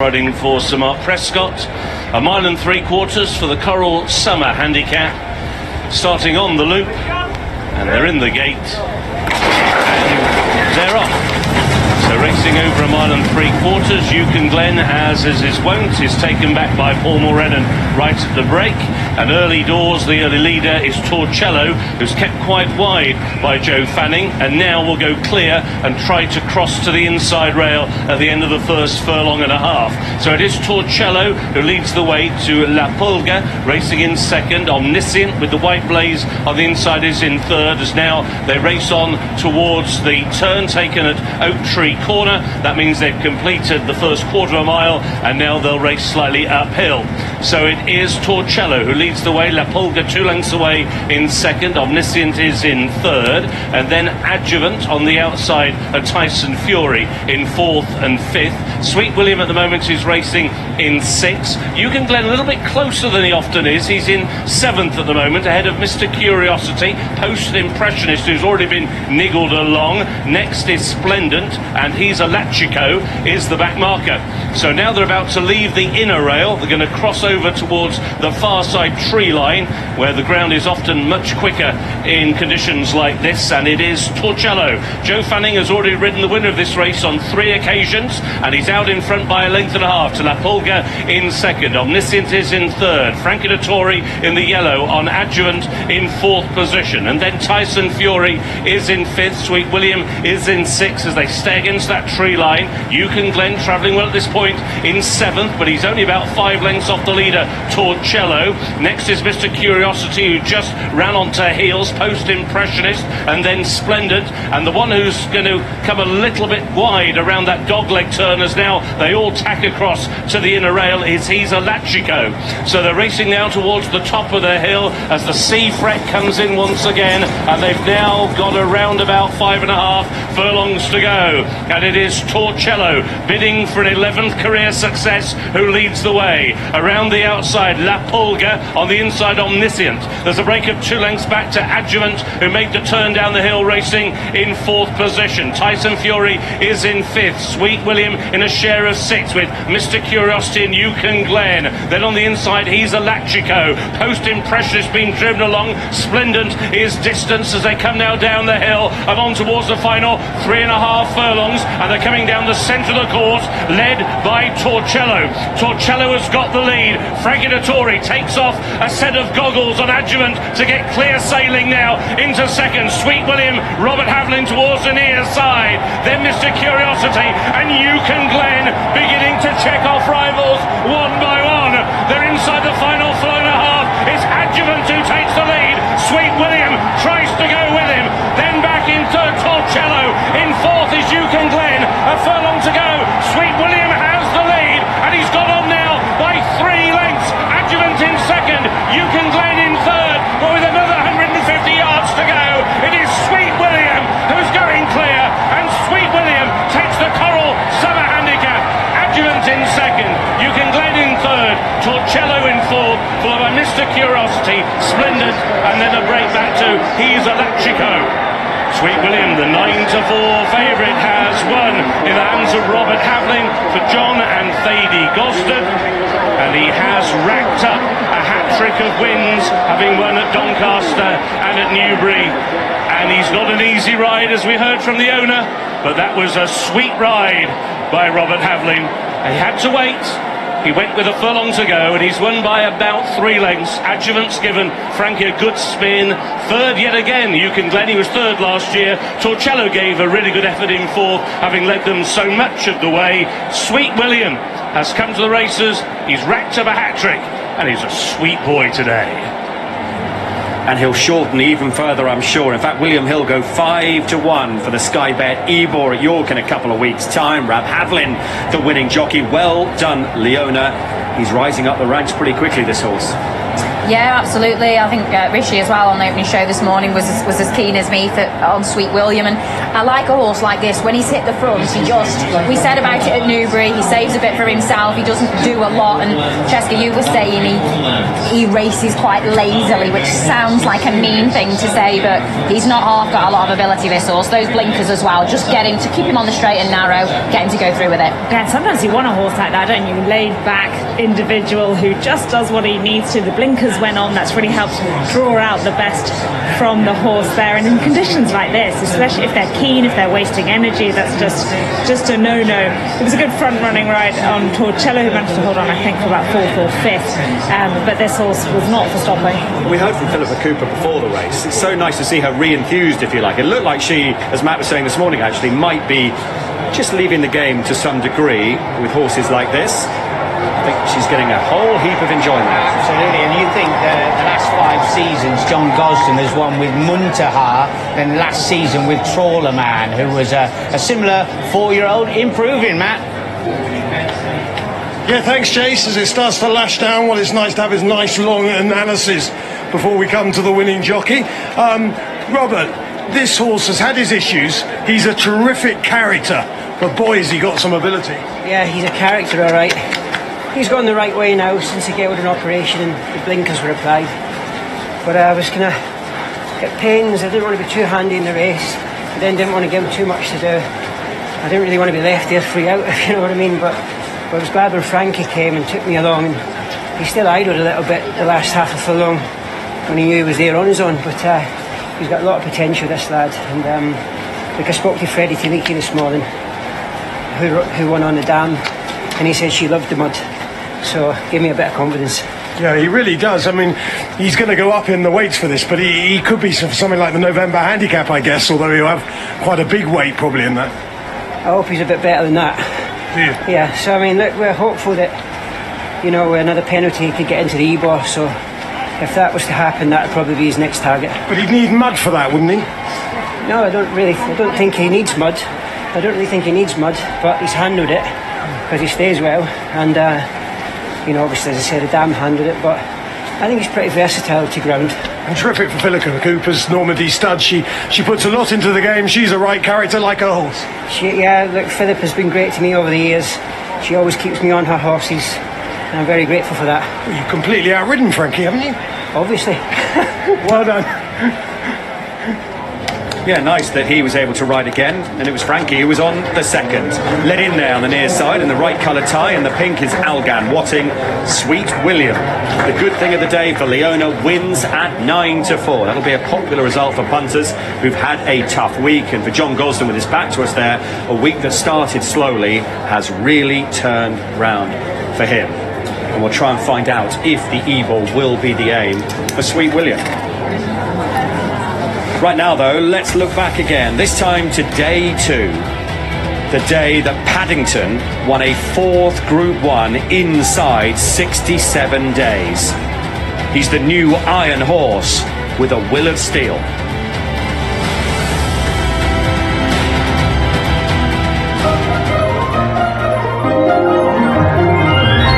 Riding for Sir Mark Prescott, a mile and 3/4 for the Coral Summer Handicap, starting on the loop, and they're in the gate, and they're off. So racing over a mile and 3/4, Euchen Glen, as is his wont, is taken back by Paul Morenon right at the break, and early doors, the early leader is Torcello, who's kept quite wide by Joe Fanning, and now will go clear and try to cross to the inside rail at the end of the first furlong and a half. So it is Torcello who leads the way to La Pulga, racing in second. Omniscient with the white blaze on the inside is in third, as now they race on towards the turn taken at Oak Tree Corner. That means they've completed the first quarter of a mile, and now they'll race slightly uphill. So it is Torcello who leads the way, La Pulga 2 lengths away in second, Omniscient is in third, and then Adjuvant on the outside of Tyson Fury in fourth and fifth. Sweet William at the moment is racing in sixth. Euchen Glen a little bit closer than he often is. He's in seventh at the moment, ahead of Mr. Curiosity, Post Impressionist, who's already been niggled along. Next is Splendent, and he's a Lachico, is the back marker. So now they're about to leave the inner rail. They're going to cross over towards the far side tree line, where the ground is often much quicker in conditions like this, and it is Torcello. Joe Fanning has already ridden the winner of this race on 3 occasions, and he's out in front by a length and a half to La Pulga in second. Omniscient is in third. Frankie Dettori in the yellow on Adjuvant in fourth position, and then Tyson Fury is in fifth. Sweet William is in sixth as they stay against that tree line. Euchen Glen travelling well at this point in seventh, but he's only about 5 lengths off the leader, Torcello. Next is Mr. Curiosity, who just ran onto heels, Post Impressionist, and then Splendid. And the one who's going to come a little bit wide around that dogleg turn, as now they all tack across to the inner rail, he's a Lachico. So they're racing now towards the top of the hill as the sea fret comes in once again, and they've now got around about 5.5 furlongs to go. And it is Torcello bidding for an 11th career success who leads the way. Around the outside, La Pulga, on the inside, Omniscient. There's a break of 2 lengths back to Adjuvant, who made the turn down the hill, racing in fourth position. Tyson Fury is in fifth. Sweet William in a share of 6 with Mr. Curiosity and Euchen Glen. Then on the inside, he's a Lachico. Post Impressionist being driven along. Splendent is distance as they come now down the hill and on towards the final 3.5 furlongs, and they're coming down the centre of the course, led by Torcello. Torcello has got the lead. Frankie Dettori takes off a set of goggles on Adjuvant to get clear sailing now into second. Sweet William, Robert Havlin towards the near side. Then Mr. Curiosity and Euchen Glen beginning to check off rivals one by one. They're inside the final furlong and a half. It's Adjuvant who takes the lead. Sweet William tries to go with him. Then back into Torcello. In fourth is Euchen Glen. A furlong to go. Sweet William has the lead, and he's got on now by 3 lengths. Adjuvant in second. Euchen Glen in third, but with another 150 yards to go, it is Sweet William who's going clear, and Sweet William takes the Coral Summer Handicap. Adjuvant in second, Euchen Glen in third, Torcello in fourth, followed by Mr. Curiosity, Splendid, and then a break back to he's a Lachico. Sweet William, the 9-4 favourite, has won in the hands of Robert Havlin for John and T Gosden, and he has racked up a hat-trick of wins, having won at Doncaster and at Newbury. And he's not an easy ride, as we heard from the owner, but that was a sweet ride by Robert Havlin. He had to wait. He went with a furlong to go, and he's won by about 3 lengths. Adjuvant's given Frankie a good spin. Third yet again, Euchen Glen. He was third last year. Torcello gave a really good effort in fourth, having led them so much of the way. Sweet William has come to the races. He's racked up a hat-trick, and he's a sweet boy today. And he'll shorten even further, I'm sure. In fact, William Hill go 5-1 for the Sky Bet Ebor at York in a couple of weeks' time. Rob Havlin, the winning jockey. Well done, Leona. He's rising up the ranks pretty quickly, this horse. Yeah, absolutely. I think Rishi as well on the opening show this morning was as keen as me on Sweet William, and I like a horse like this. When he's hit the front, we said about it at Newbury, he saves a bit for himself, he doesn't do a lot, and Cheska, you were saying he races quite lazily, which sounds like a mean thing to say, but he's not half got a lot of ability, this horse. Those blinkers as well, just get him to keep him on the straight and narrow, get him to go through with it. Yeah, sometimes you want a horse like that, don't you? Laid back individual who just does what he needs to. The blinkers went on, that's really helped draw out the best from the horse there, and in conditions like this, especially if they're keen, if they're wasting energy, that's just a no-no. It was a good front running ride on Torcello, who managed to hold on I think for about 4th or 5th, but this horse was not for stopping. We heard from Philippa Cooper before the race. It's so nice to see her re-enthused, if you like. It looked like she, as Matt was saying this morning actually, might be just leaving the game to some degree with horses like this. I think she's getting a whole heap of enjoyment. Absolutely, and you think the last 5 seasons John Gosden has won with Muntaha, then last season with Trawler Man, who was a similar 4-year-old, improving, Matt. Yeah, thanks, Jace. As it starts to lash down, well, it's nice to have his nice long analysis before we come to the winning jockey. Robert, this horse has had his issues. He's a terrific character, but boy, has he got some ability. Yeah, he's a character, all right. He's gone the right way now since he got an operation and the blinkers were applied. But I was going to get pains. I didn't want to be too handy in the race. I then didn't want to give him too much to do. I didn't really want to be left there free out, if you know what I mean. But I was glad when Frankie came and took me along. And he still idled a little bit the last half of Furlong when he knew he was there on his own. But he's got a lot of potential, this lad. And like I spoke to Freddie Taliki this morning, who won on the dam, and he said she loved the mud. So gave me a bit of confidence. Yeah, he really does. I mean, he's going to go up in the weights for this, but he could be something like the November Handicap, I guess, although he'll have quite a big weight probably in that. I hope he's a bit better than that. Yeah, so I mean, look, we're hopeful that, you know, another penalty could get into the E-Bar, so if that was to happen, that would probably be his next target. But he'd need mud for that, wouldn't he? No, I don't think he needs mud. I don't really think he needs mud, but he's handled it because he stays well, and you know, obviously, as I said, the dam handled it, but I think he's pretty versatile to ground. And terrific for Philippa Cooper's Normandy stud. She puts a lot into the game. She's a right character like her horse. Yeah, look, Philippa has been great to me over the years. She always keeps me on her horses, and I'm very grateful for that. Well, you've completely outridden Frankie, haven't you? Obviously. Well done. Yeah, nice that he was able to ride again, and it was Frankie who was on the second. Led in there on the near side in the right colour tie, and the pink is Algan Watting. Sweet William, the good thing of the day for Leona, wins at 9-4. That'll be a popular result for punters who've had a tough week, and for John Gosden with his back to us there, a week that started slowly has really turned round for him. And we'll try and find out if the E-Ball will be the aim for Sweet William. Right now, though, let's look back again, this time to day 2. The day that Paddington won a 4th Group 1 inside 67 days. He's the new Iron Horse with a will of steel.